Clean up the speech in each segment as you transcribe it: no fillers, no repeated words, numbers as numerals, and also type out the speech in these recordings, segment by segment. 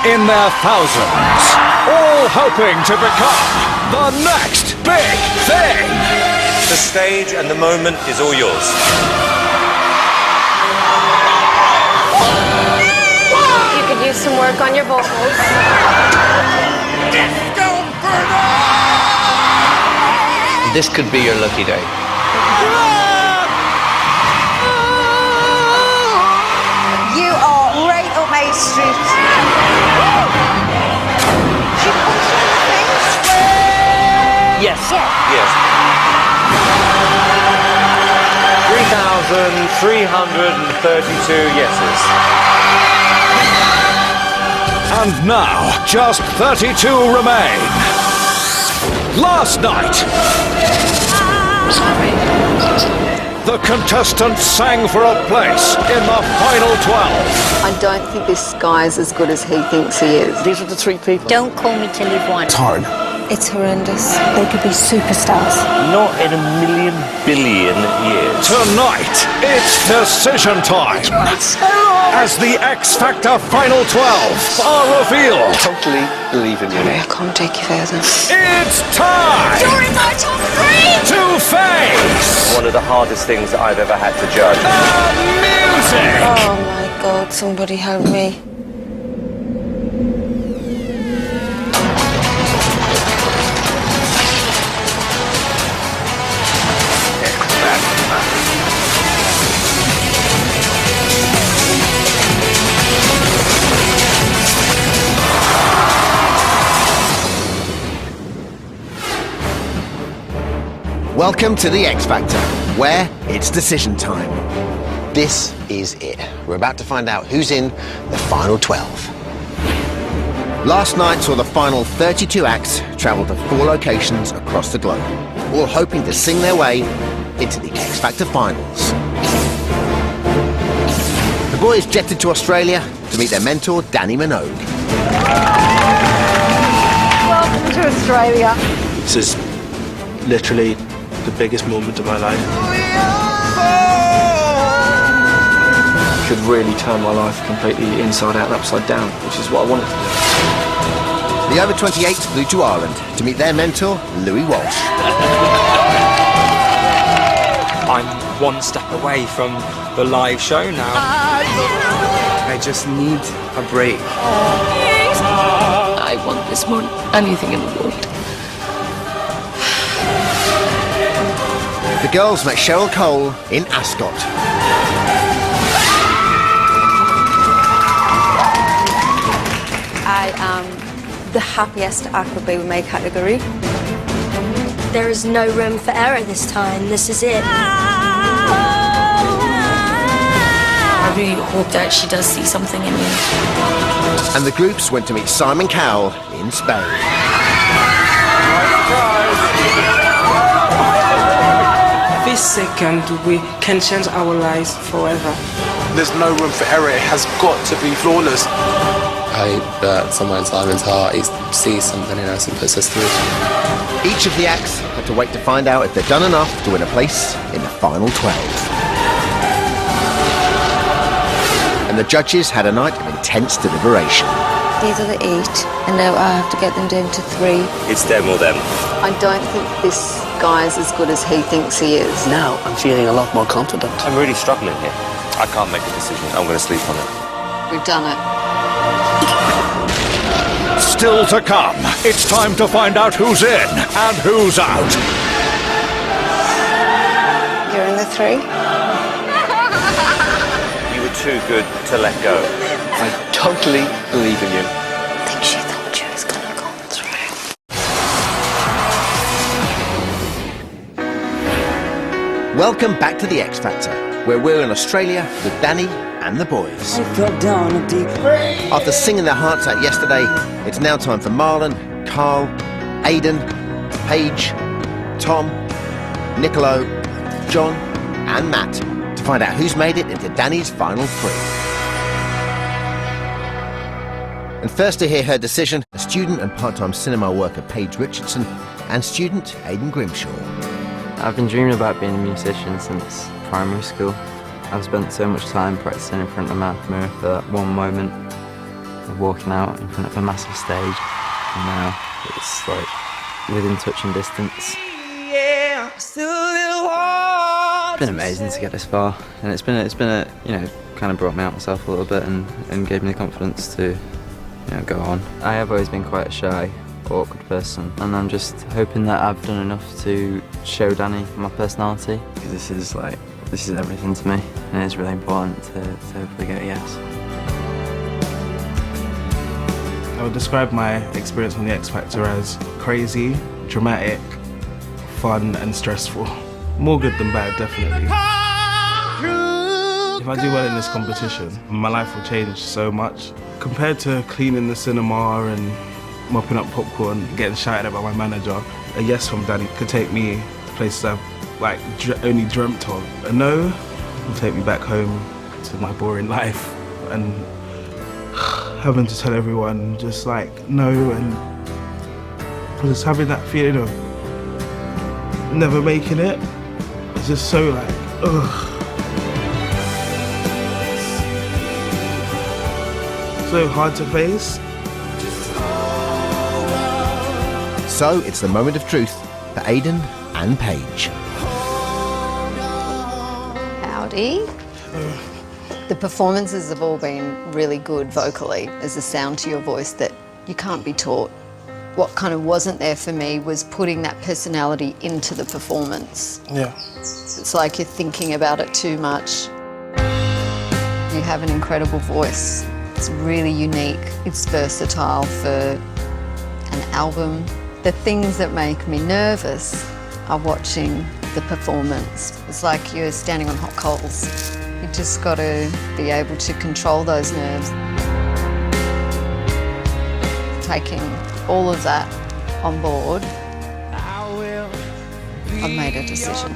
in their thousands, all hoping to become the next big thing. The stage and the moment is all yours. You could use some work on your vocals. This could be your lucky day. You are right up my street. Yes. Yes. 3,332 yeses. And now, just 32 remain. Last night, the contestants sang for a place in the final 12. I don't think this guy's as good as he thinks he is. These are the three people. Don't call me till you've won. It's hard. It's horrendous. They could be superstars. Not in a million billion years. Tonight, it's decision time. As the X Factor Final 12 are revealed. Totally believe in you. I can't take you further. It's time You're in my top 3! to face One of the hardest things that I've ever had to judge. the music. Oh my God, somebody help me. Welcome to the X Factor, where it's decision time. This is it. We're about to find out who's in the final 12. Last night saw the final 32 acts travel to 4 locations across the globe, all hoping to sing their way into the X Factor finals. The boys jetted to Australia to meet their mentor, Danny Minogue. Welcome to Australia. This is literally the biggest moment of my life. Could really turn my life completely inside out and upside down, which is what I wanted to do. The over-28s flew to Ireland to meet their mentor, Louis Walsh. I'm one step away from the live show now. I just need a break. I want this more than anything in the world. The girls met Cheryl Cole in Ascot. I am the happiest Aquaby with my category. There is no room for error this time. This is it. I really hope that she does see something in me. And the groups went to meet Simon Cowell in Spain. This second, we can change our lives forever. There's no room for error. It has got to be flawless. I hope that somewhere in Simon's heart he sees something in us and puts us through. Each of the acts had to wait to find out if they'd done enough to win a place in the final 12. And the judges had a night of intense deliberation. These are the 8, and now I have to get them down to 3. It's them or them. I don't think this guy's as good as he thinks he is. Now I'm feeling a lot more confident. I'm really struggling here. I can't make a decision. I'm going to sleep on it. We've done it. Still to come, it's time to find out who's in and who's out. You're in the 3? You were too good to let go. I totally believe in you. I think she thought she was gonna go through. Welcome back to the X Factor, where we're in Australia with Danny and the boys. After singing their hearts out yesterday, it's now time for Marlon, Carl, Aidan, Paige, Tom, Nicolo, John and Matt to find out who's made it into Danny's final 3. And first to hear her decision, a student and part-time cinema worker Paige Richardson and student Aidan Grimshaw. I've been dreaming about being a musician since primary school. I've spent so much time practicing in front of my mirror for that one moment. of walking out in front of a massive stage, and now it's like within touching distance. It's been amazing to get this far, and it's been a you know, kind of brought me out myself a little bit and gave me the confidence to, you know, go on. I have always been quite a shy, awkward person, and I'm just hoping that I've done enough to show Danny my personality. This is everything to me, and it's really important to hopefully get a yes. I would describe my experience on the X Factor as crazy, dramatic, fun and stressful. More good than bad, definitely. If I do well in this competition, my life will change so much. Compared to cleaning the cinema and mopping up popcorn, getting shouted at by my manager, a yes from Danny could take me to places I've only dreamt of. A no will take me back home to my boring life, and having to tell everyone just like no, and just having that feeling of never making it. It's just so like, ugh. So hard to face. So it's the moment of truth for Aidan and Paige. Howdy. The performances have all been really good vocally. There's a sound to your voice that you can't be taught. What kind of wasn't there for me was putting that personality into the performance. Yeah. It's like you're thinking about it too much. You have an incredible voice. It's really unique. It's versatile for an album. The things that make me nervous are watching the performance. It's like you're standing on hot coals. You just got to be able to control those nerves. Taking all of that on board, I've made a decision.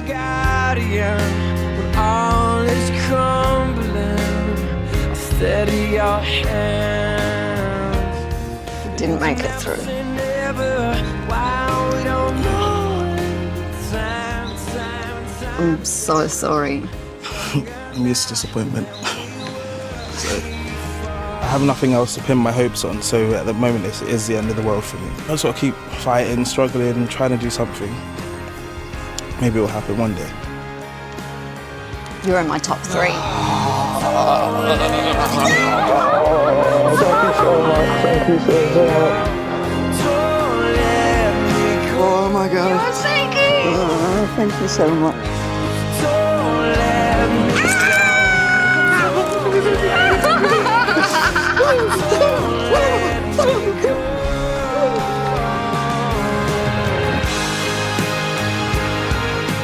Didn't make it through. I'm so sorry. It's disappointment. So I have nothing else to pin my hopes on, so at the moment it is the end of the world for me. I just got to keep fighting, struggling, trying to do something. Maybe it will happen one day. You're in my top 3. Thank you so much. Oh my God. Thank you so much.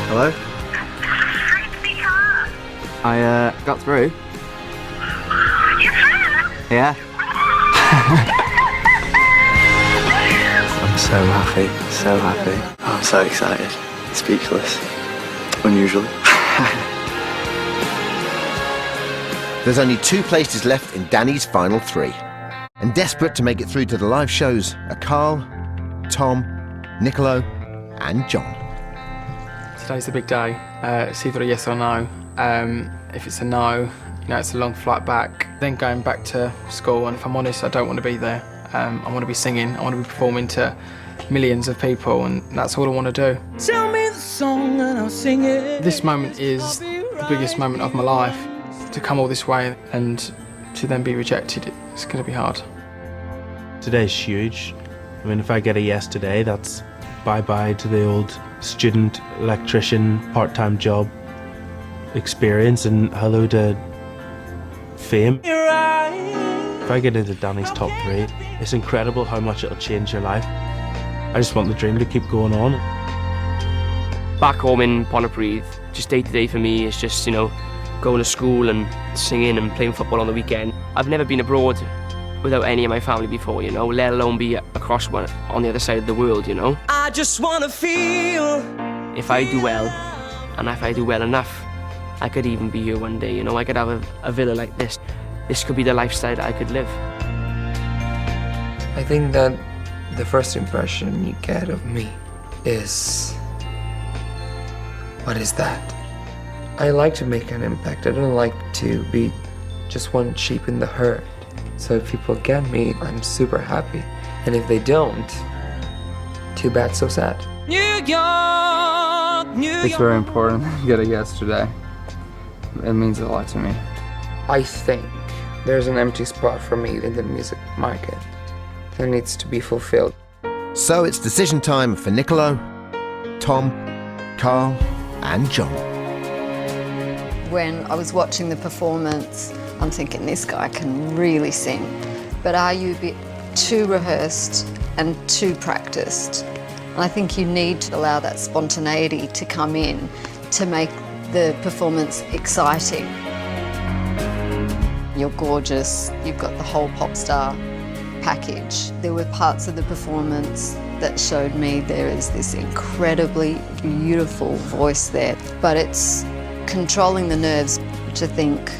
Hello? I got through. Yeah. I'm so happy, so happy. I'm so excited, speechless, unusual. There's only 2 places left in Danny's final 3. And desperate to make it through to the live shows are Carl, Tom, Nicolo and John. Today's the big day. It's either a yes or no. If it's a no, you know, it's a long flight back. Then going back to school, and if I'm honest, I don't want to be there. I want to be singing, I want to be performing to millions of people, and that's all I want to do. Tell me the song and I'll sing it. This moment is the biggest moment of my life. To come all this way and to then be rejected, it's going to be hard. Today's huge. I mean, if I get a yes today, that's bye-bye to the old student, electrician, part-time job experience, and hello to fame. If I get into Danny's top 3, it's incredible how much it'll change your life. I just want the dream to keep going on. Back home in Pontypridd, just day to day for me is just, you know, going to school and singing and playing football on the weekend. I've never been abroad without any of my family before, you know, let alone be across one on the other side of the world, you know. I just wanna feel. If I do well, and if I do well enough, I could even be here one day, you know. I could have a villa like this. This could be the lifestyle that I could live. I think that the first impression you get of me is, what is that? I like to make an impact. I don't like to be just one sheep in the herd. So if people get me, I'm super happy. And if they don't, too bad, so sad. New York, New York. It's very important to get it yesterday. It means a lot to me. I think there's an empty spot for me in the music market that needs to be fulfilled. So it's decision time for Nicolo, Tom, Carl and John. When I was watching the performance, I'm thinking this guy can really sing, but are you a bit too rehearsed and too practiced? And I think you need to allow that spontaneity to come in to make the performance exciting. You're gorgeous, you've got the whole pop star package. There were parts of the performance that showed me there is this incredibly beautiful voice there, but it's controlling the nerves, which I think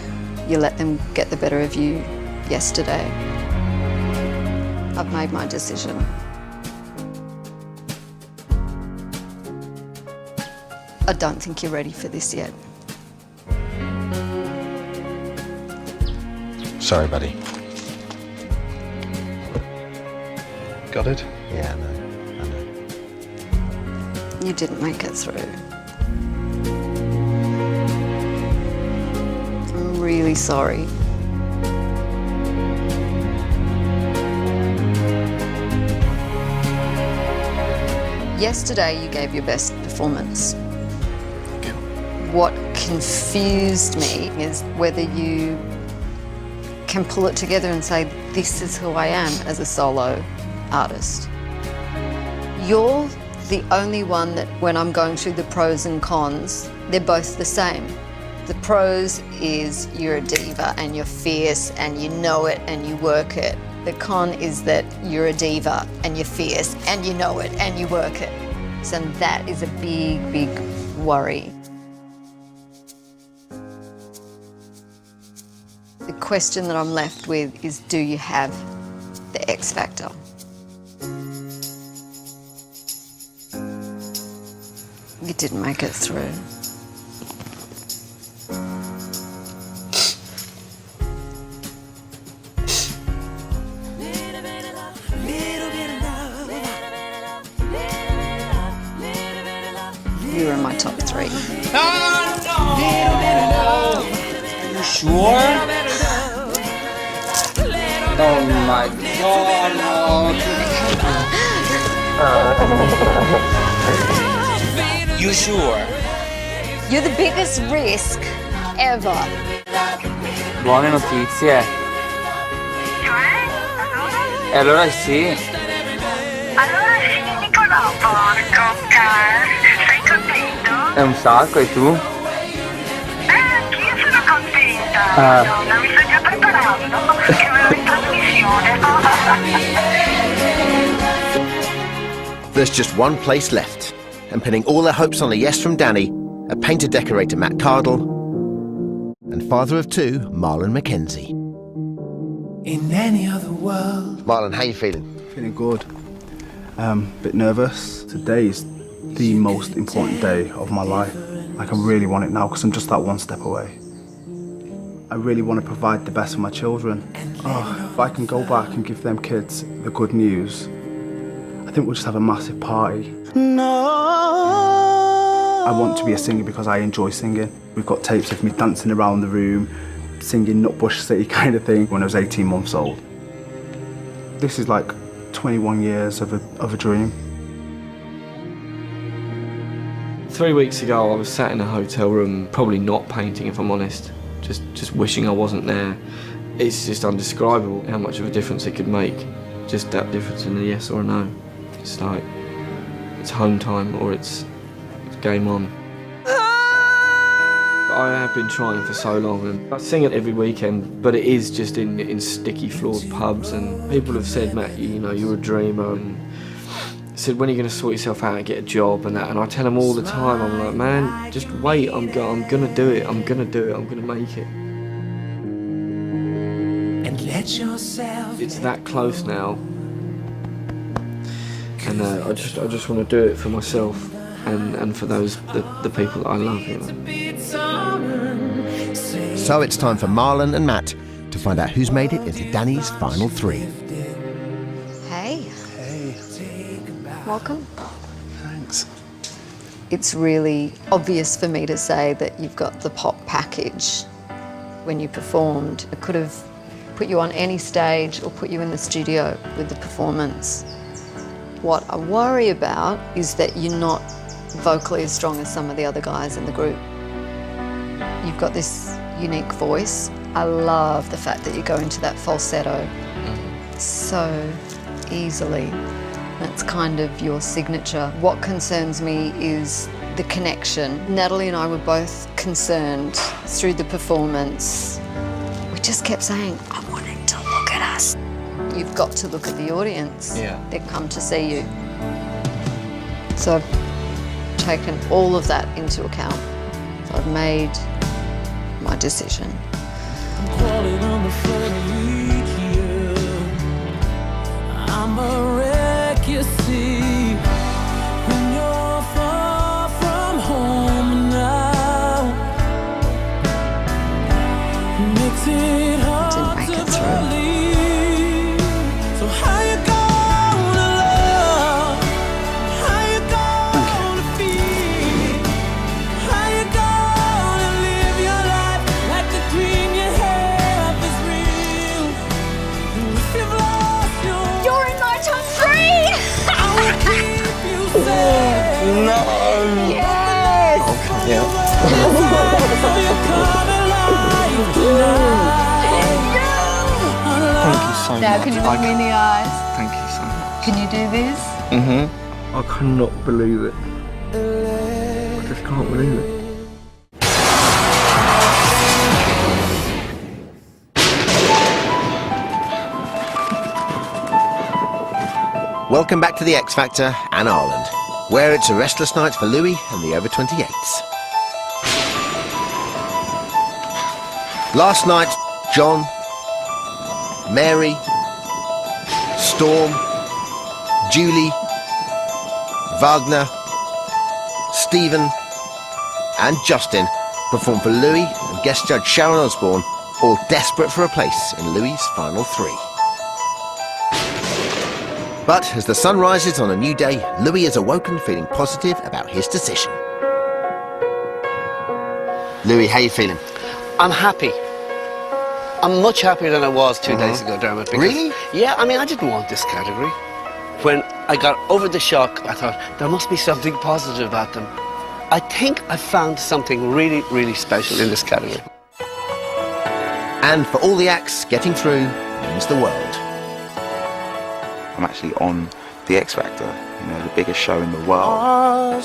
you let them get the better of you yesterday. I've made my decision. I don't think you're ready for this yet. Sorry, buddy. Got it? Yeah, I know. You didn't make it through. I'm really sorry. Yesterday, you gave your best performance. What confused me is whether you can pull it together and say, this is who I am as a solo artist. You're the only one that, when I'm going through the pros and cons, they're both the same. The pros is you're a diva and you're fierce and you know it and you work it. The con is that you're a diva and you're fierce and you know it and you work it. So that is a big, big worry. The question that I'm left with is, do you have the X factor? You didn't make it through. You were in my top 3. Are you sure? Oh my God, no. You sure? You're the biggest risk ever. Buone notizie. E allora sì. Allora sì, Nicolò, porco sei contento? È un sacco, e tu? Anch'io sono contenta. Madonna, mi sto già preparando, che vado in trasmissione. There's just one place left, and pinning all their hopes on a yes from Danny, a painter-decorator Matt Cardle, and father of 2, Marlon McKenzie. In any other world. Marlon, how you feeling? Feeling good. Bit nervous. Today's the most important day of my life. Like, I really want it now because I'm just that one step away. I really want to provide the best for my children. If I can go back and give them kids the good news, I think we'll just have a massive party. No. I want to be a singer because I enjoy singing. We've got tapes of me dancing around the room, singing Nutbush City kind of thing when I was 18 months old. This is like 21 years of a dream. 3 weeks ago I was sat in a hotel room, probably not painting if I'm honest, just wishing I wasn't there. It's just undescribable how much of a difference it could make, just that difference in a yes or a no. It's like, it's home time or it's game on. I have been trying for so long, and I sing it every weekend, but it is just in sticky floored pubs, and people have said, Matt, you know, you're a dreamer, and said, when are you going to sort yourself out and get a job and that, and I tell them all the time, I'm like, man, just wait, I'm gonna do it, I'm gonna make it. And let yourself. It's that close now, and I just want to do it for myself and for those the people that I love, you know. So it's time for Marlon and Matt to find out who's made it into Danny's final three. Hey. Hey. Welcome. Thanks. It's really obvious for me to say that you've got the pop package. When you performed, it could have put you on any stage or put you in the studio with the performance. What I worry about is that you're not vocally as strong as some of the other guys in the group. You've got this unique voice. I love the fact that you go into that falsetto so easily. That's kind of your signature. What concerns me is the connection. Natalie and I were both concerned through the performance. We just kept saying, I want him to look at us. You've got to look at the audience. Yeah. They come to see you. So I've taken all of that into account. So I've made my decision. I'm a wreck, you see, when you're far from home now. Makes it hard to believe. So how you gonna love? How you gonna feel? How you gonna live your life like the dream you have is real? And if you've lost your You're in my top three! No! Yes! Thank you so Now, much. can you look me in the eyes? Thank you so much. Can you do this? Mm-hmm. I cannot believe it. I just can't believe it. Welcome back to the X Factor and Ireland, where it's a restless night for Louis and the over-28s. Last night, John, Mary, Storm, Julie, Wagner, Stephen and Justin performed for Louis and guest judge Sharon Osbourne, all desperate for a place in Louis' final three. But as the sun rises on a new day, Louis is awoken feeling positive about his decision. Louis, how you feeling? I'm happy. I'm much happier than I was 2 days ago, Dermot. Because, Really? Yeah, I mean, I didn't want this category. When I got over the shock, I thought, there must be something positive about them. I think I found something really, really special in this category. And for all the acts, getting through means the world. I'm actually on the X Factor, you know, the biggest show in the world.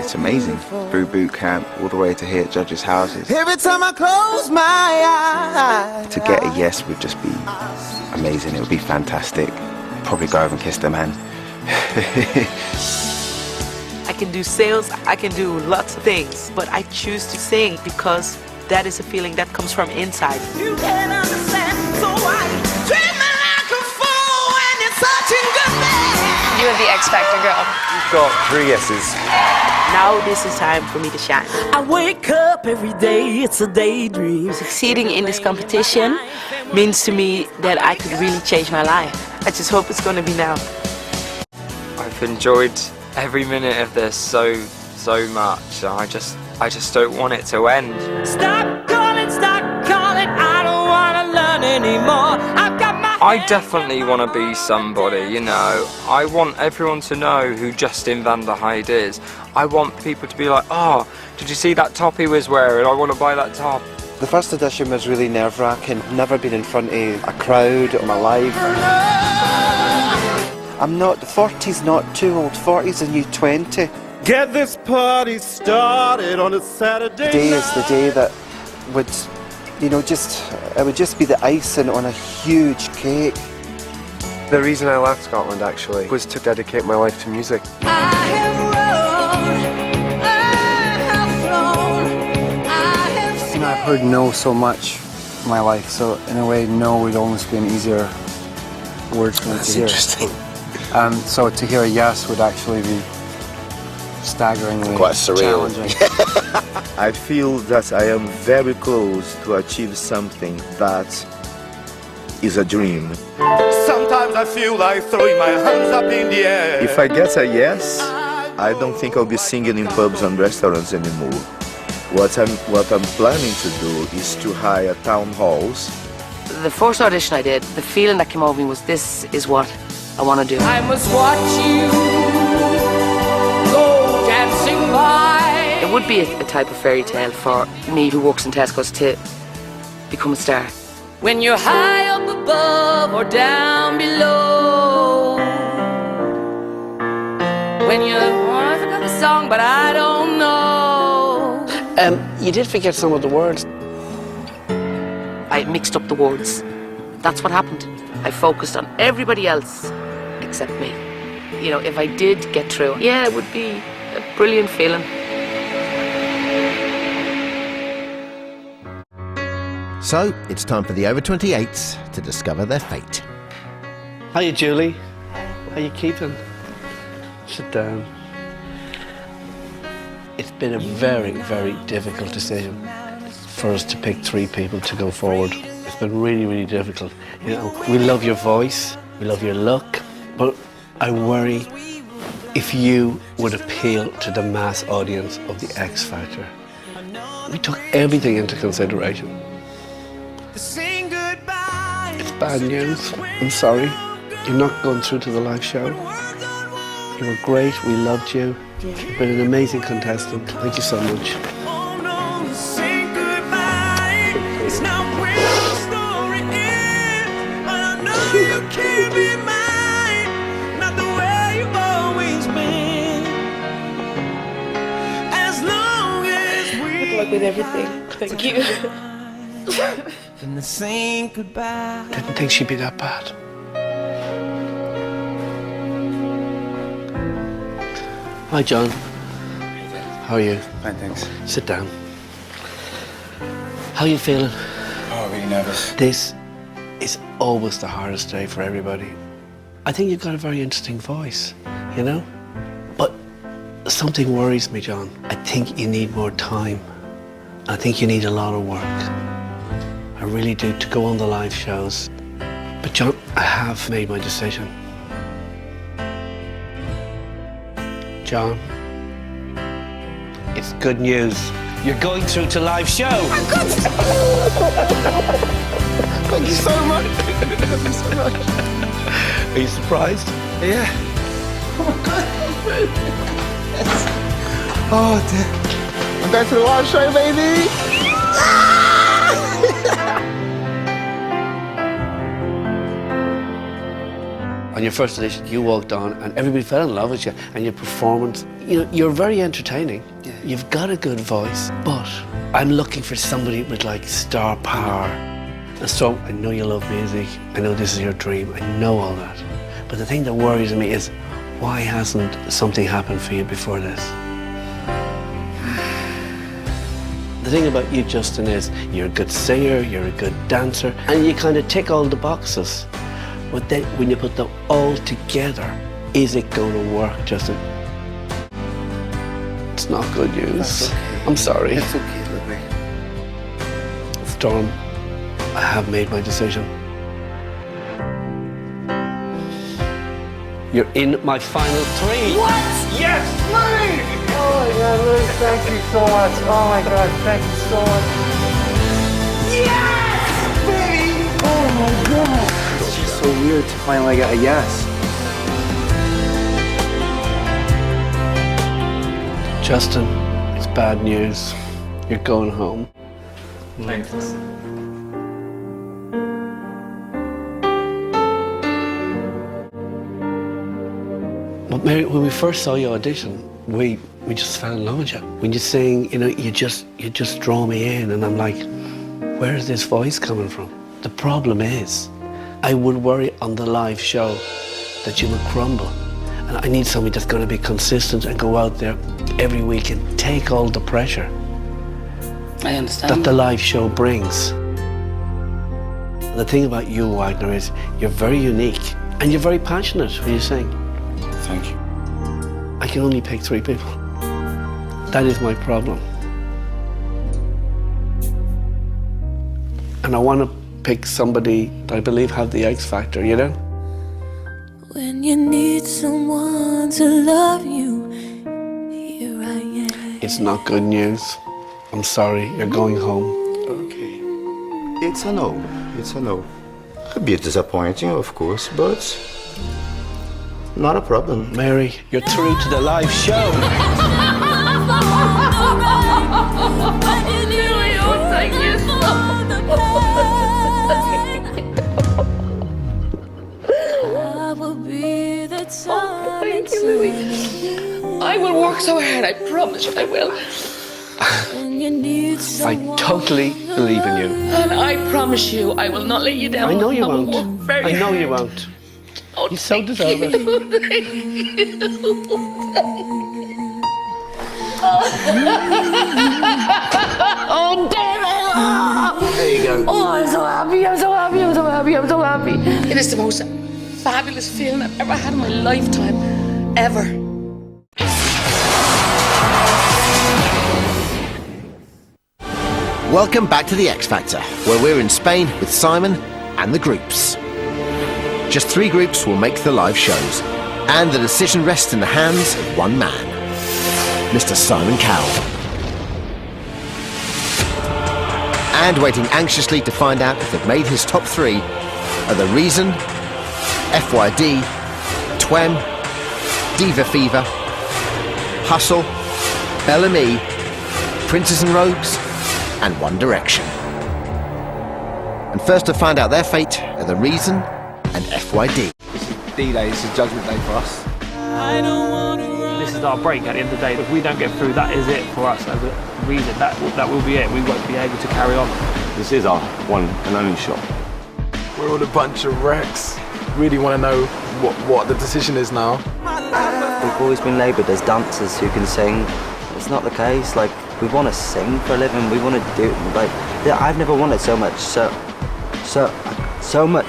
It's amazing. Through boot camp, all the way to here at judges' houses. Every time I close my eyes. To get a yes would just be amazing. It would be fantastic. Probably go over and kiss the man. I can do sales, I can do lots of things, but I choose to sing because that is a feeling that comes from inside. You can't understand, so why treat me like a fool when you're such a good man? You are the X Factor girl. You've got 3 yeses. Now this is time for me to shine. I wake up every day, it's a daydream. Succeeding in this competition means to me that I could really change my life. I just hope it's gonna be now. I've enjoyed every minute of this so much. I just don't want it to end. Stop calling, I don't wanna learn anymore. I've got my I definitely want to be somebody, you know. I want everyone to know who Justin van der Heide is. I want people to be like, oh, did you see that top he was wearing? I want to buy that top. The first edition was really nerve-wracking. Never been in front of a crowd in my life. I'm not, 40's not too old, 40's a new 20. Get this party started on a Saturday Today is the day that would, you know, it would just be the icing on a huge cake. The reason I left Scotland actually was to dedicate my life to music. You know, I've heard no so much in my life, so in a way, no would almost be an easier word for me to hear. Interesting. So to hear a yes would actually be staggeringly Quite surreal. challenging. I feel that I am very close to achieve something that is a dream. Sometimes I feel like throwing my hands up in the air. If I get a yes, I don't think I'll be singing in pubs and restaurants anymore. What I'm planning to do is to hire town halls. The first audition I did, the feeling that came over me was, this is what I want to do. I must watch you go dancing by. It would be a type of fairy tale for me who works in Tesco's to become a star. When you're high up above or down below. When you, I forgot the song, but I don't know. You did forget some of the words. I mixed up the words. That's what happened. I focused on everybody else except me. You know, if I did get through, yeah, it would be a brilliant feeling. So, it's time for the over-28s to discover their fate. Hiya, Julie. How you keeping? Sit down. It's been a very, very difficult decision for us to pick 3 people to go forward. It's been really, really difficult. You know, we love your voice, we love your look, but I worry if you would appeal to the mass audience of the X Factor. We took everything into consideration. It's bad news. I'm sorry. You're not going through to the live show. You were great. We loved you. You've been an amazing contestant. Thank you so much. Good luck with everything. Thank you. Didn't think she'd be that bad. Hi, John. How are you? Fine, thanks. Sit down. How are you feeling? Oh, really nervous. This is always the hardest day for everybody. I think you've got a very interesting voice, you know? But something worries me, John. I think you need more time. I think you need a lot of work. I really do, to go on the live shows. But John, I have made my decision. John, it's good news. You're going through to live show. Thank you so much. Thank you so much. Are you surprised? Yeah. Oh, God. Yes. Oh, dear. I'm going to the live show, baby. On your first audition, you walked on and everybody fell in love with you and your performance. You know, you're very entertaining. Yeah. You've got a good voice, but I'm looking for somebody with like star power. And so I know you love music. I know this is your dream. I know all that. But the thing that worries me is, why hasn't something happened for you before this? The thing about you, Justin, is you're a good singer, you're a good dancer, and you kind of tick all the boxes. But then when you put them all together, is it going to work, Justin? It's not good news. Okay. I'm sorry. It's okay, Libby. Storm, I have made my decision. You're in my final 3. What? Yes, Louis! Oh my God, Louis, thank you so much. Oh my God, thank you so much. Yes, baby! Oh my God. It's just so weird to finally get a yes. Justin, it's bad news. You're going home. Thanks. But Mary, when we first saw you audition, we just fell in love with you. When you sing, you know, you just draw me in, and I'm like, where is this voice coming from? The problem is, I would worry on the live show that you would crumble. And I need somebody that's going to be consistent and go out there every week and take all the pressure I understand. that the live show brings. The thing about you, Wagner, is you're very unique and you're very passionate when you sing. Thank you. I can only pick 3 people. That is my problem. And I want to pick somebody that I believe have the X factor, you know? When you need someone to love you, here I am. It's not good news. I'm sorry, you're going home. Okay. It's a no. It's a no. A bit disappointing, of course, but not a problem. Mary, you're through to the live show. Thank you, Louis. I will work so hard, I promise you I will. I totally believe in you. And I promise you I will not let you down. I know you will won't. work very I know hard. you won't. Oh, You so deserve it. Oh, damn it! There you go. Oh, I'm so happy, I'm so happy, I'm so happy, I'm so happy. It is the most fabulous feeling I've ever had in my lifetime, ever. Welcome back to the X Factor, where we're in Spain with Simon and the groups. Just 3 groups will make the live shows, and the decision rests in the hands of one man, Mr. Simon Cowell. And waiting anxiously to find out if they've made his top 3 are The Reason, FYD, Twem, Diva Fever, Hustle, Bellamy, Princes and Rogues, and One Direction. And first to find out their fate are The Reason and FYD. D-Day is a judgment day for us. This is our break at the end of the day. If we don't get through, that is it for us as a Reason. That will be it. We won't be able to carry on. This is our one and only shot. We're all a bunch of wrecks. Really want to know what the decision is now. We've always been labelled as dancers who can sing. It's not the case. Like, we want to sing for a living. We want to do like. I've never wanted so much. So much.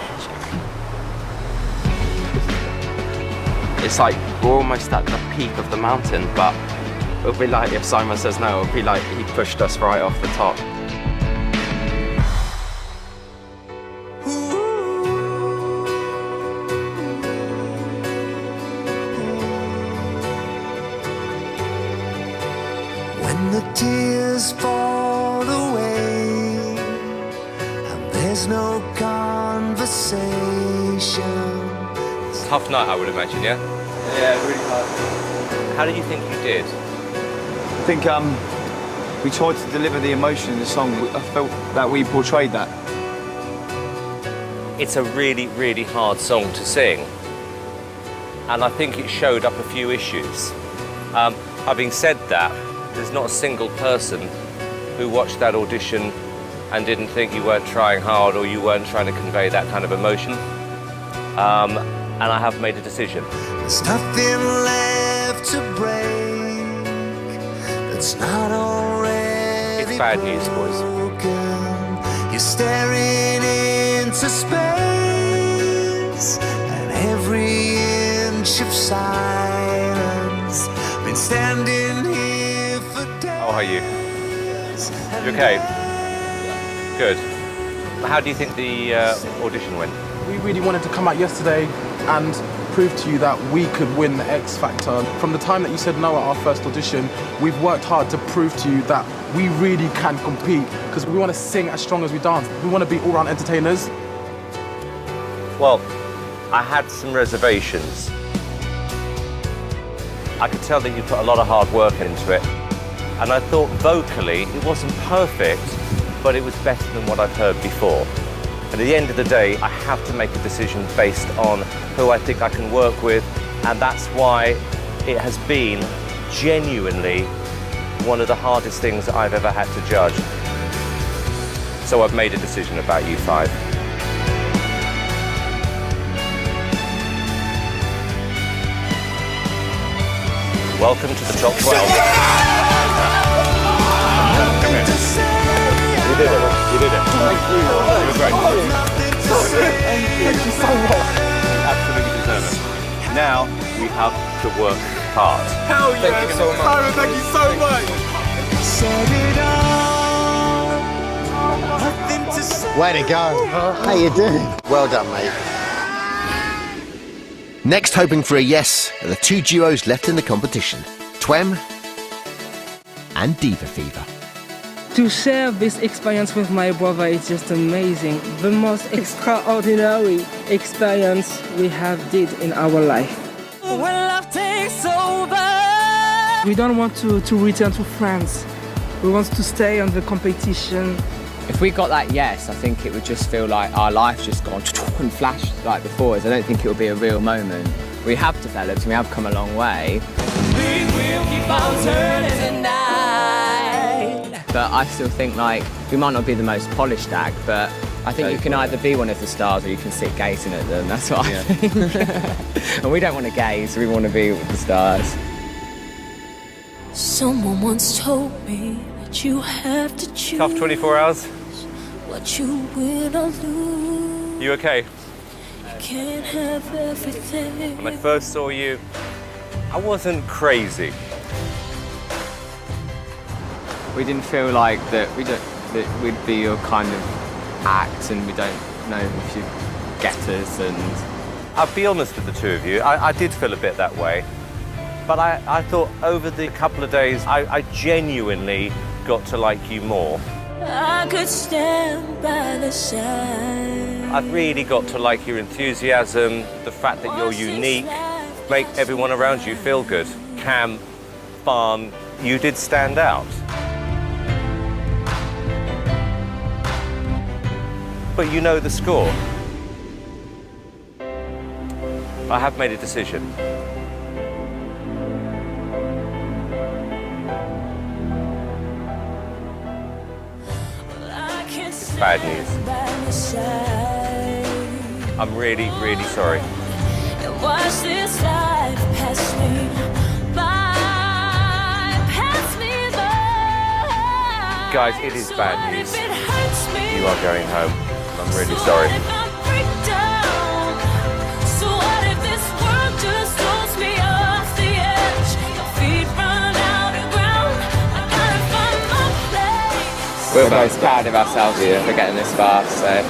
It's like we're almost at the peak of the mountain, but it'll be like if Simon says no, it'll be like he pushed us right off the top. When the tears fall away and there's no conversation. Tough night, I would imagine, yeah? Yeah, really hard. How do you think you did? I think we tried to deliver the emotion in the song. I felt that we portrayed that. It's a really, really hard song to sing. And I think it showed up a few issues. Having said that, there's not a single person who watched that audition and didn't think you weren't trying hard or you weren't trying to convey that kind of emotion. And I have made a decision. There's nothing left to break that's not already It's bad news, boys. broken. You're staring into space, and every inch of silence been standing here for days. How are you? You okay? Good. How do you think the audition went? We really wanted to come out yesterday and prove to you that we could win the X Factor. From the time that you said no at our first audition, we've worked hard to prove to you that we really can compete, because we want to sing as strong as we dance. We want to be all-round entertainers. Well, I had some reservations. I could tell that you put a lot of hard work into it. And I thought vocally it wasn't perfect, but it was better than what I've heard before. And at the end of the day, I have to make a decision based on who I think I can work with, and that's why it has been genuinely one of the hardest things that I've ever had to judge. So I've made a decision about you 5. Welcome to the top 12. You did it. You did it. Thank you. You were great. Thank you so much. You absolutely deserve it. Now we have to work heart. Hell yeah. Thank you so much. Simon, thank you so much. Way to go. How you doing? Well done, mate. Next, hoping for a yes, are the two duos left in the competition, Twem and Diva Fever. To share this experience with my brother is just amazing. The most extraordinary experience we have did in our life. When love takes over. We don't want to return to France. We want to stay on the competition. If we got that yes, I think it would just feel like our life's just gone and flashed like before. I don't think it would be a real moment. We have developed and we have come a long way. We will keep on turning tonight. But I still think like we might not be the most polished act, but I think you can either be one of the stars or you can sit gazing at them. That's what I think. And we don't want to gaze, we want to be with the stars. Someone once told me that you have to choose. Tough 24 hours. What you win or lose. You okay? You can't have everything. When I first saw you, I wasn't crazy. We didn't feel like that we'd be your kind of act, and we don't know if you'd get us. And I'll be honest with the two of you, I did feel a bit that way. But I thought over the couple of days, I genuinely got to like you more. I could stand by the side. I've really got to like your enthusiasm, the fact that you're unique, make everyone around you feel good. Cam, fun, you did stand out. But you know the score. I have made a decision. It's bad news. I'm really, really sorry. Watch this life pass me by, pass me by. Guys, it is bad news. You are going home. I'm really sorry. So what if this world just throws me off the edge? My feet run out of ground. I gotta find my place. we're both proud of ourselves here for getting this far, so.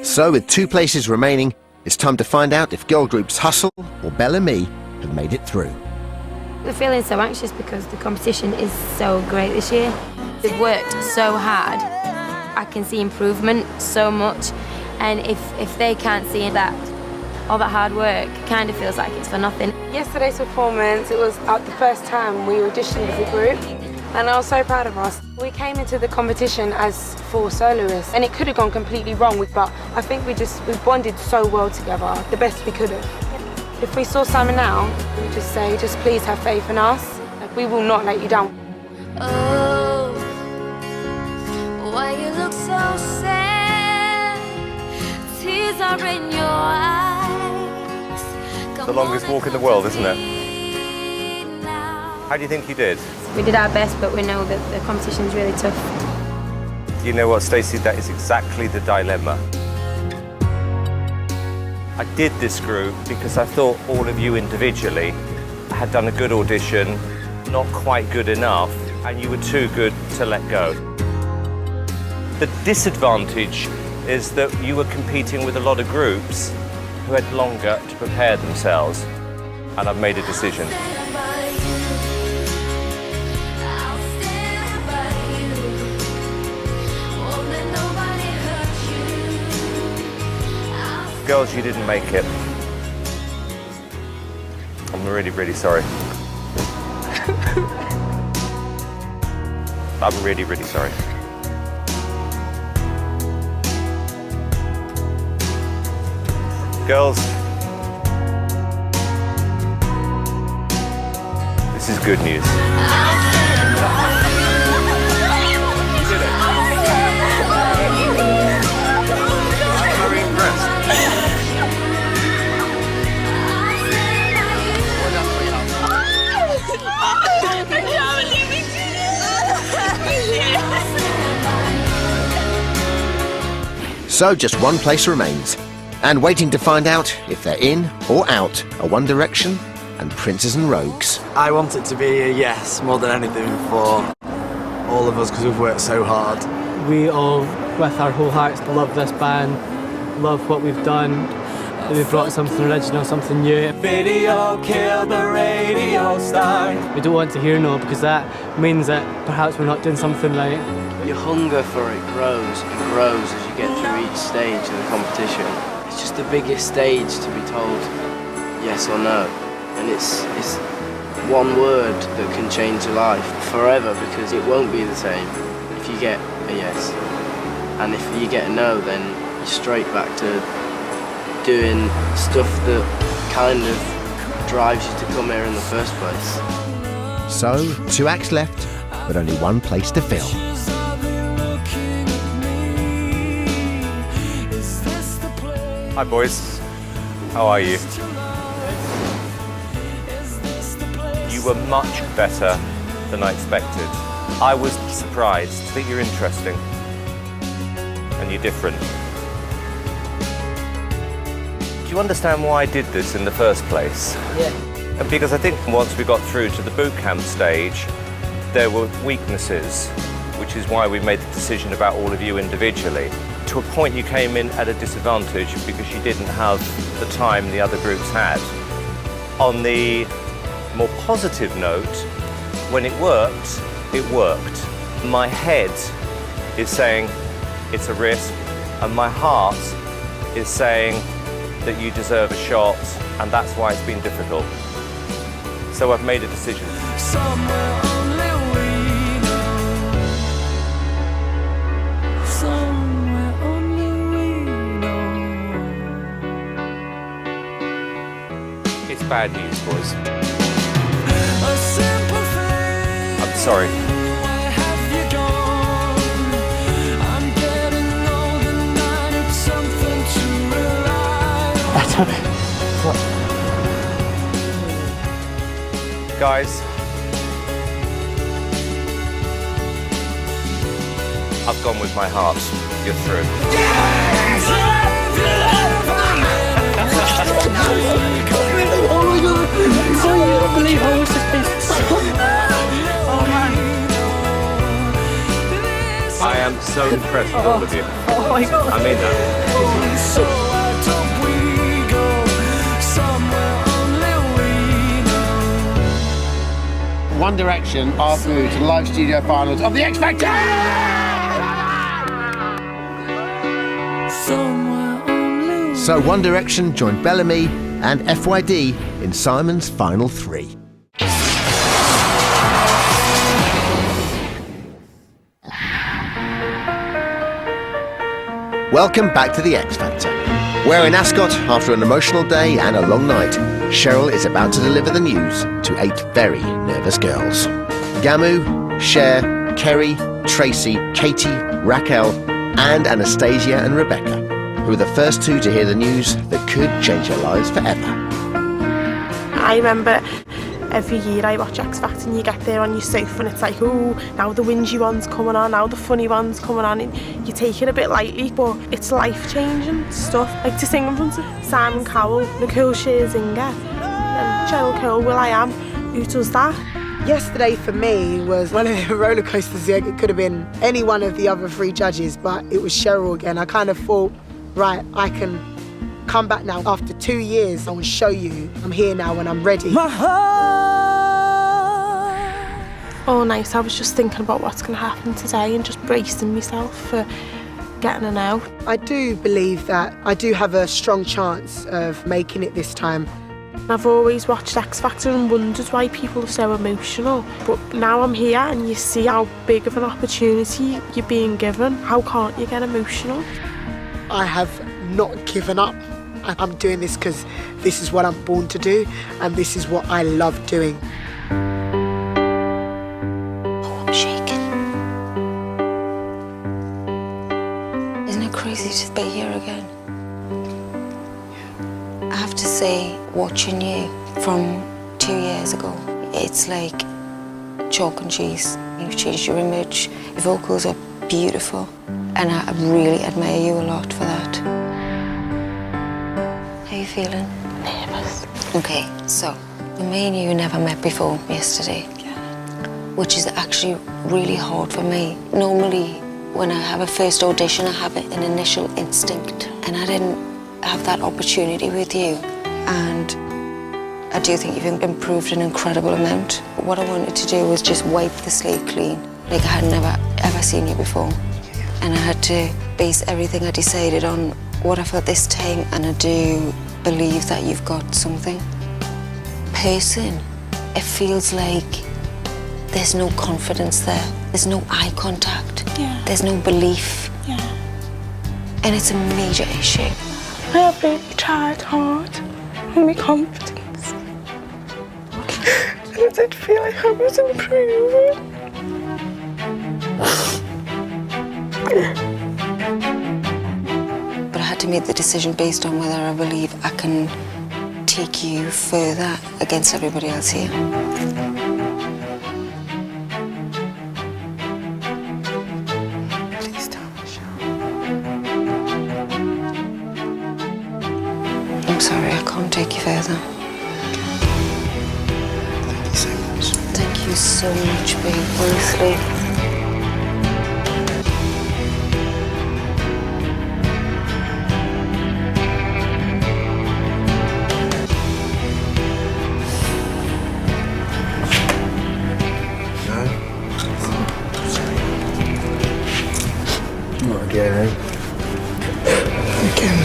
So with 2 places remaining, it's time to find out if girl groups Hustle or Belle and Me have made it through. We're feeling so anxious because the competition is so great this year. They've worked so hard. I can see improvement so much, and if they can't see that, all that hard work, it kind of feels like it's for nothing. Yesterday's performance, it was the first time we auditioned as a group, and I was so proud of us. We came into the competition as 4 soloists, and it could have gone completely wrong, but I think we bonded so well together, the best we could have. If we saw Simon now, we would just say, just please have faith in us. Like, we will not let you down. Oh, why you look so sad? Tears are in your eyes. The longest walk in the world, isn't it? How do you think you did? We did our best, but we know that the competition's really tough. You know what, Stacey? That is exactly the dilemma. I did this group because I thought all of you individually had done a good audition, not quite good enough, and you were too good to let go. The disadvantage is that you were competing with a lot of groups who had longer to prepare themselves, and I've made a decision. Girls, you didn't make it. I'm really, really sorry. I'm really, really sorry. Girls, this is good news. So just 1 place remains, And waiting to find out if they're in or out are One Direction and Princes and Rogues. I want it to be a yes more than anything for all of us because we've worked so hard. We all, with our whole hearts, love this band, love what we've done. We've brought something original, something new. Video killed the radio star. We don't want to hear no because that means that perhaps we're not doing something right. Your hunger for it grows and grows as you get through each stage of the competition. It's just the biggest stage to be told yes or no. And it's one word that can change your life forever because it won't be the same if you get a yes. And if you get a no, then you're straight back to doing stuff that kind of drives you to come here in the first place. So, 2 acts left, but only 1 place to fill. Hi boys, how are you? You were much better than I expected. I was surprised that you're interesting and you're different. Do you understand why I did this in the first place? Yeah. Because I think once we got through to the boot camp stage, there were weaknesses, which is why we made the decision about all of you individually. To a point you came in at a disadvantage because you didn't have the time the other groups had. On the more positive note, when it worked, it worked. My head is saying it's a risk, and my heart is saying that you deserve a shot, and that's why it's been difficult. So I've made a decision. It's bad news, boys. I'm sorry. Guys, I've gone with my heart. You're through. Oh my god! I can't believe I was just I am so impressed with all of you. Oh my god! I mean that. One Direction are through to the live studio finals of the X Factor! So One Direction joined Bellamy and FYD in Simon's final 3. Welcome back to the X Factor, where in Ascot, after an emotional day and a long night, Cheryl is about to deliver the news to 8 very nervous girls. Gamu, Cher, Kerry, Tracy, Katie, Raquel, and Anastasia and Rebecca, who are the first 2 to hear the news that could change their lives forever. I remember every year I watch X Factor and you get there on your sofa and it's like, oh, now the whingy one's coming on, now the funny one's coming on, and you take it a bit lightly, but it's life-changing stuff. Like to sing in front of Simon Cowell, Nicole Scherzinger, and Cheryl Cole, will.i.am, who does that? Yesterday for me was one of the roller coasters. It could have been any one of the other 3 judges, but it was Cheryl again. I kind of thought, right, I can come back now after 2 years. I will show you I'm here now and I'm ready. My heart. All night I was just thinking about what's going to happen today and just bracing myself for getting an out. I do believe that I do have a strong chance of making it this time. I've always watched X Factor and wondered why people are so emotional. But now I'm here and you see how big of an opportunity you're being given. How can't you get emotional? I have not given up. I'm doing this because this is what I'm born to do and this is what I love doing. Oh, I'm shaking. Isn't it crazy to be here again? I have to say, watching you from 2 years ago, it's like chalk and cheese. You've changed your image, your vocals are beautiful, and I really admire you a lot for that. you feeling? Nervous. Okay, so me and you never met before yesterday, which is actually really hard for me. Normally, when I have a first audition, I have an initial instinct, and I didn't have that opportunity with you. And I do think you've improved an incredible amount. What I wanted to do was just wipe the slate clean. Like I had never, ever seen you before. And I had to base everything I decided on what I felt this time, and I do believe that you've got something. Person, it feels like there's no confidence there. There's no eye contact. Yeah. There's no belief. Yeah. And it's a major issue. I have really tried hard on my confidence. And I did feel like I was improving. But I had to make the decision based on whether I believe I can take you further against everybody else here. Please don't, Michelle. I'm sorry, I can't take you further. Thank you so much. Thank you so much, babe, honestly. Not again, eh? Again.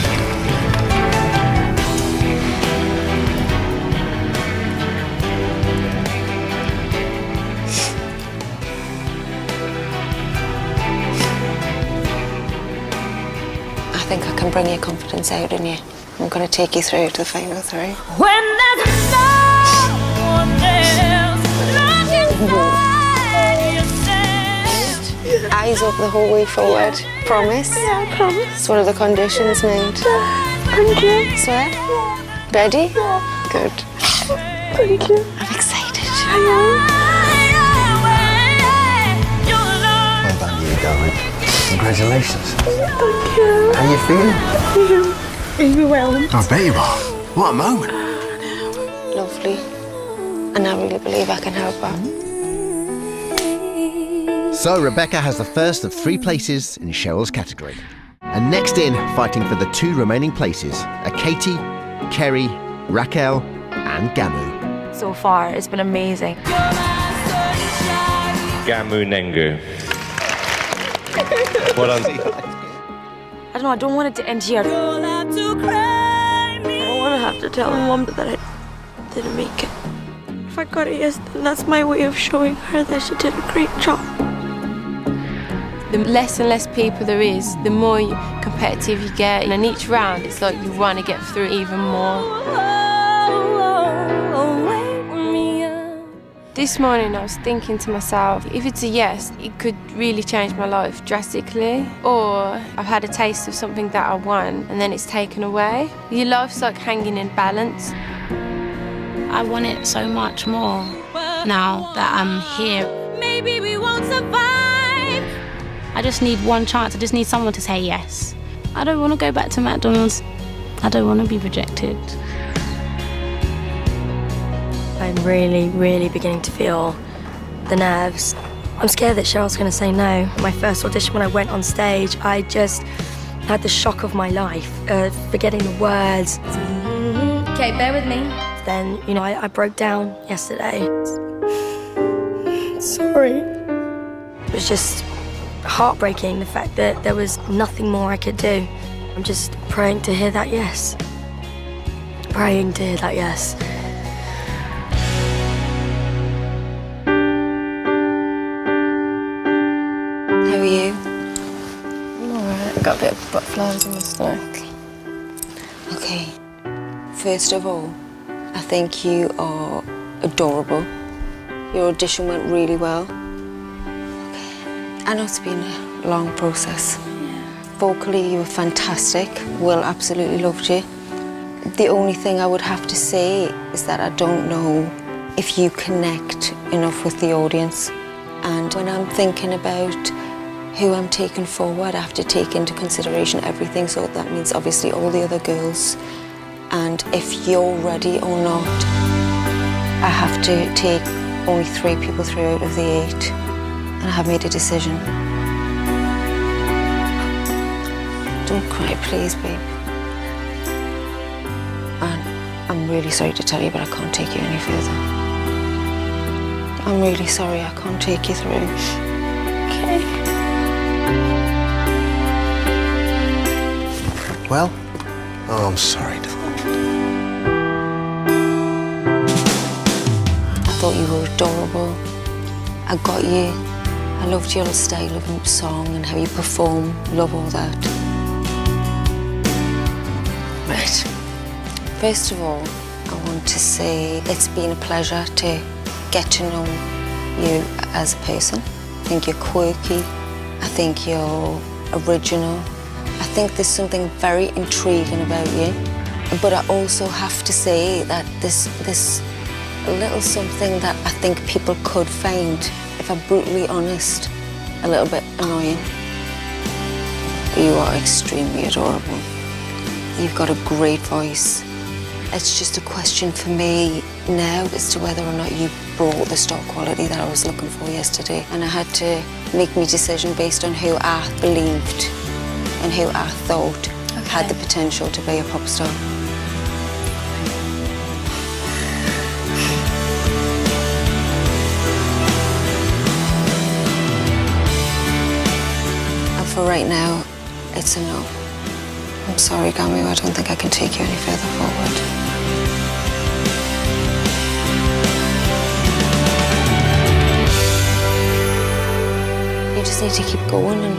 I think I can bring your confidence out in you. I'm going to take you through to the final three. When there's no one else, look inside yourself. Eyes up the whole way forward. Promise? Yeah, I promise. It's one of the conditions, mate. Thank you. Swear? Ready? Good. Thank you. I'm excited. Well done, you darling. Congratulations. Thank you. How you feeling? Overwhelmed. I bet you are. What a moment. Lovely. And I really believe I can help her. So Rebecca has the first of 3 places in Cheryl's category. And next in, fighting for the 2 remaining places, are Katie, Kerry, Raquel and Gamu. So far, it's been amazing. Gamu Nengu. Well done. I don't know, I don't want it to end here. I don't want to have to tell my mum that I didn't make it. If I got it, yes, then that's my way of showing her that she did a great job. The less and less people there is, the more competitive you get. And in each round, it's like you want to get through even more. This morning I was thinking to myself, if it's a yes, it could really change my life drastically. Or I've had a taste of something that I want and then it's taken away. Your life's like hanging in balance. I want it so much more now that I'm here. Maybe we won't survive. I just need one chance. I just need someone to say yes. I don't want to go back to McDonald's. I don't want to be rejected. I'm really, really beginning to feel the nerves. I'm scared that Cheryl's going to say no. My first audition, when I went on stage, I just had the shock of my life, forgetting the words. Okay, bear with me. Then, you know, I broke down yesterday. Sorry. It was just heartbreaking, the fact that there was nothing more I could do. I'm just praying to hear that yes. Praying to hear that yes. How are you? I'm alright. I got a bit of butterflies in my stomach. Okay. First of all, I think you are adorable. Your audition went really well. I know it's been a long process. Vocally, you were fantastic. Will absolutely loved you. The only thing I would have to say is that I don't know if you connect enough with the audience. And when I'm thinking about who I'm taking forward, I have to take into consideration everything. So that means obviously all the other girls And if you're ready or not, I have to take only 3 people through out of the 8. And I have made a decision. Don't cry, please, babe. And I'm really sorry to tell you, but I can't take you any further. I'm really sorry I can't take you through. Okay. Well? Oh, I'm sorry, darling. I thought you were adorable. I got you. I loved your style of song and how you perform. Love all that. Right. First of all, I want to say it's been a pleasure to get to know you as a person. I think you're quirky. I think you're original. I think there's something very intriguing about you. But I also have to say that this little something that I think people could find, if I'm brutally honest, a little bit annoying. You are extremely adorable. You've got a great voice. It's just a question for me now as to whether or not you brought the star quality that I was looking for yesterday. And I had to make my decision based on who I believed and who I thought had the potential to be a pop star. And for right now, it's a no. I'm sorry, Gamu, I don't think I can take you any further forward. You just need to keep going and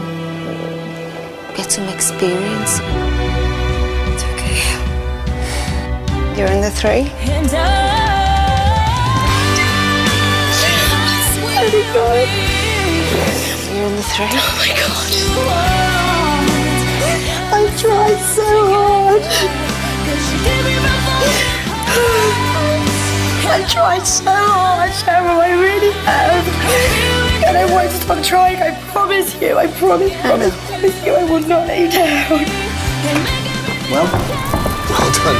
get some experience. It's okay. You're in the 3? And I swear to God. You're in the 3? Oh my God. I tried so hard. I tried so hard, Cheryl, I really have. And I won't stop trying, I promise you, I promise you, I will not let you down. Well done.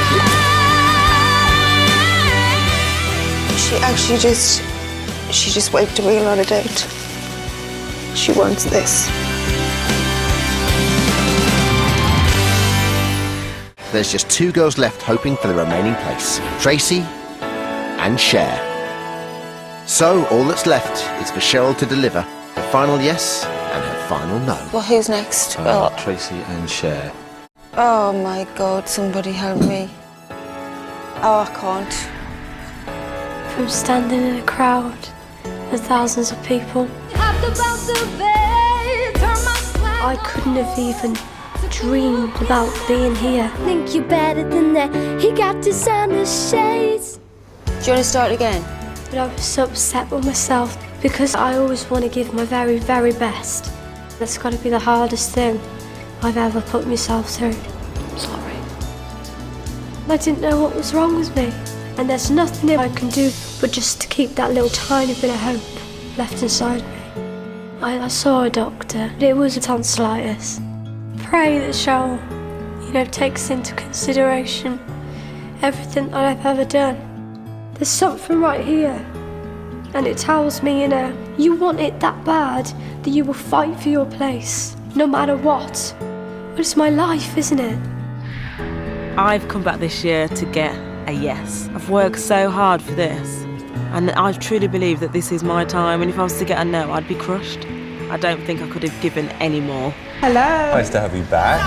She actually just wiped away a lot of doubt. She wants this. There's just 2 girls left hoping for the remaining place, Tracy and Cher. So all that's left is for Cheryl to deliver her final yes and her final no. Well, who's next? Tracy and Cher. Oh my God, somebody help me. Oh, I can't. From standing in a crowd with thousands of people, I couldn't have even dreamed about being here. Think you're better than that. He got designer shades. Do you want to start again? But I was so upset with myself because I always want to give my very, very best. That's got to be the hardest thing I've ever put myself through. I'm sorry. I didn't know what was wrong with me, and there's nothing I can do but just to keep that little tiny bit of hope left inside me. I saw a doctor. It was a tonsillitis. Pray that Cheryl, takes into consideration everything that I've ever done. There's something right here, and it tells me, you want it that bad that you will fight for your place, no matter what. But it's my life, isn't it? I've come back this year to get a yes. I've worked so hard for this, and I truly believe that this is my time, and if I was to get a no, I'd be crushed. I don't think I could have given any more. Hello. Nice to have you back.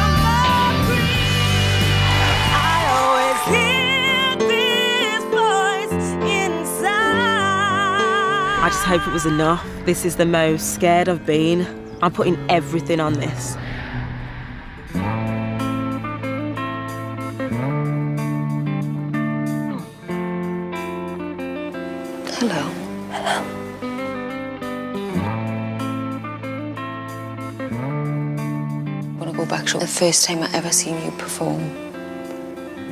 I just hope it was enough. This is the most scared I've been. I'm putting everything on this. Hello. Hello. When I go back to the first time I ever seen you perform,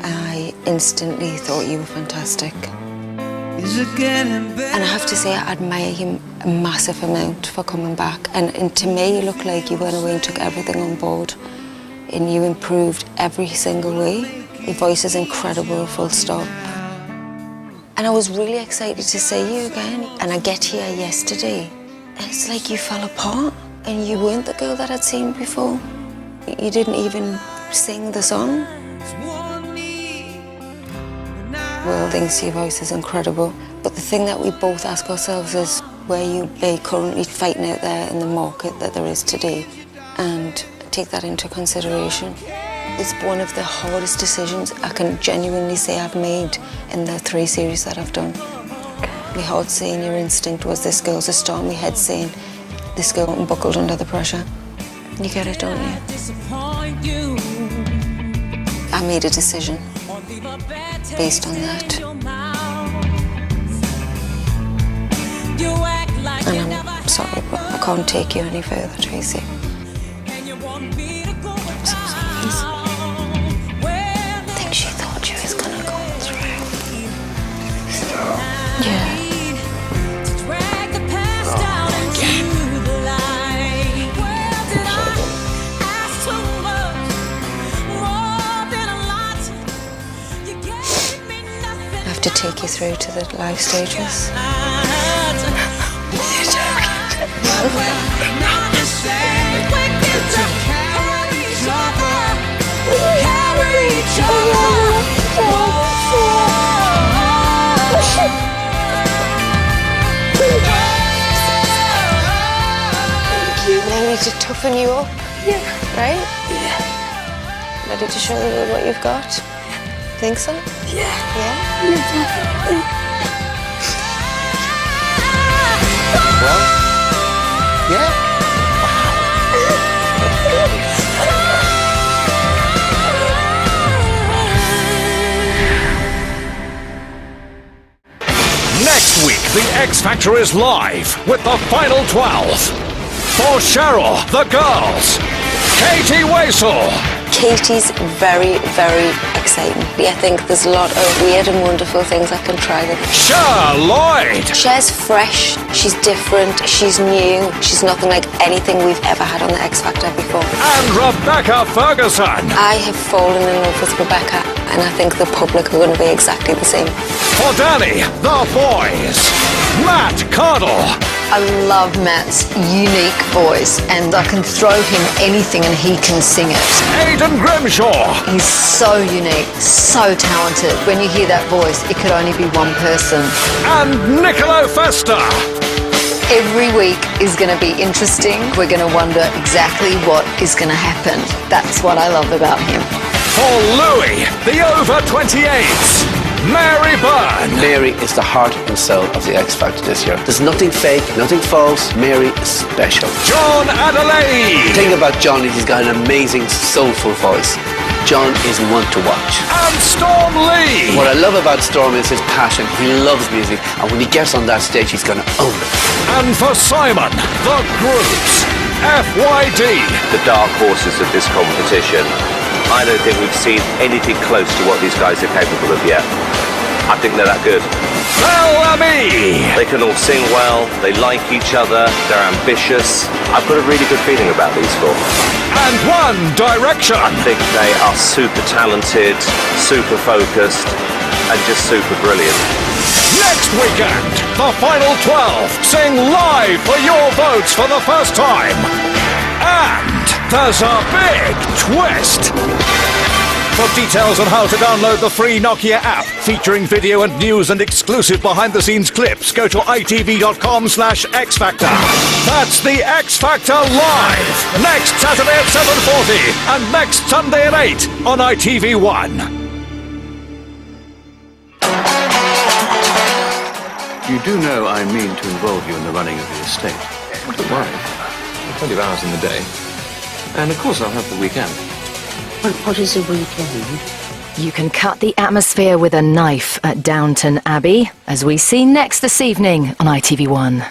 I instantly thought you were fantastic. And I have to say, I admire you a massive amount for coming back. And to me, you look like you went away and took everything on board. And you improved every single way. Your voice is incredible, full stop. And I was really excited to see you again. And I get here yesterday, and it's like you fell apart, and you weren't the girl that I'd seen before. You didn't even sing the song. The world thinks your voice is incredible, but the thing that we both ask ourselves is where you be currently fighting out there in the market that there is today, and take that into consideration. It's one of the hardest decisions I can genuinely say I've made in the 3 series that I've done. My heart saying your instinct was this girl's a star, my head saying this girl unbuckled under the pressure. You get it, don't you? I made a decision based on that. And I'm sorry, but I can't take you any further, Tracy. I'm so sorry. I think she thought she was gonna go through. Yeah. I have to take you through to the live stages. They need to toughen you up, right? Yeah. Ready to show the world what you've got? Think so? Yeah. Well, yeah. Next week, the X Factor is live with the final 12. For Cheryl, the girls, Katie Waisel. Katie's very, very exciting. I think there's a lot of weird and wonderful things I can try with. Cher Lloyd. Cher's fresh, she's different, she's new, she's nothing like anything we've ever had on the X Factor before. And Rebecca Ferguson. I have fallen in love with Rebecca, and I think the public are going to be exactly the same. For Danny, the boys, Matt Cardle. I love Matt's unique voice, and I can throw him anything and he can sing it. Aidan Grimshaw. He's so unique, so talented. When you hear that voice, it could only be one person. And Niccolo Festa. Every week is going to be interesting. We're going to wonder exactly what is going to happen. That's what I love about him. For Louis, the over 28s. Mary Byrne. Mary is the heart and soul of the X Factor this year. There's nothing fake, nothing false. Mary is special. John Adelaide. The thing about John is he's got an amazing, soulful voice. John is one to watch. And Storm Lee. What I love about Storm is his passion. He loves music, and when he gets on that stage, he's going to own it. And for Simon, the groups, FYD. The dark horses of this competition. I don't think we've seen anything close to what these guys are capable of yet. I think they're that good. Bellamy! They can all sing well, they like each other, they're ambitious. I've got a really good feeling about these 4. And One Direction! I think they are super talented, super focused, and just super brilliant. Next weekend, the final 12 sing live for your votes for the first time. And there's a big twist. For details on how to download the free Nokia app, featuring video and news and exclusive behind-the-scenes clips, go to itv.com/xfactor. That's the X Factor Live, next Saturday at 7:40 and next Sunday at 8 on ITV1. You do know I mean to involve you in the running of the estate. Don't worry. Plenty of hours in the day. And of course I'll have the weekend. What is a weekend? You can cut the atmosphere with a knife at Downton Abbey, as we see next this evening on ITV1.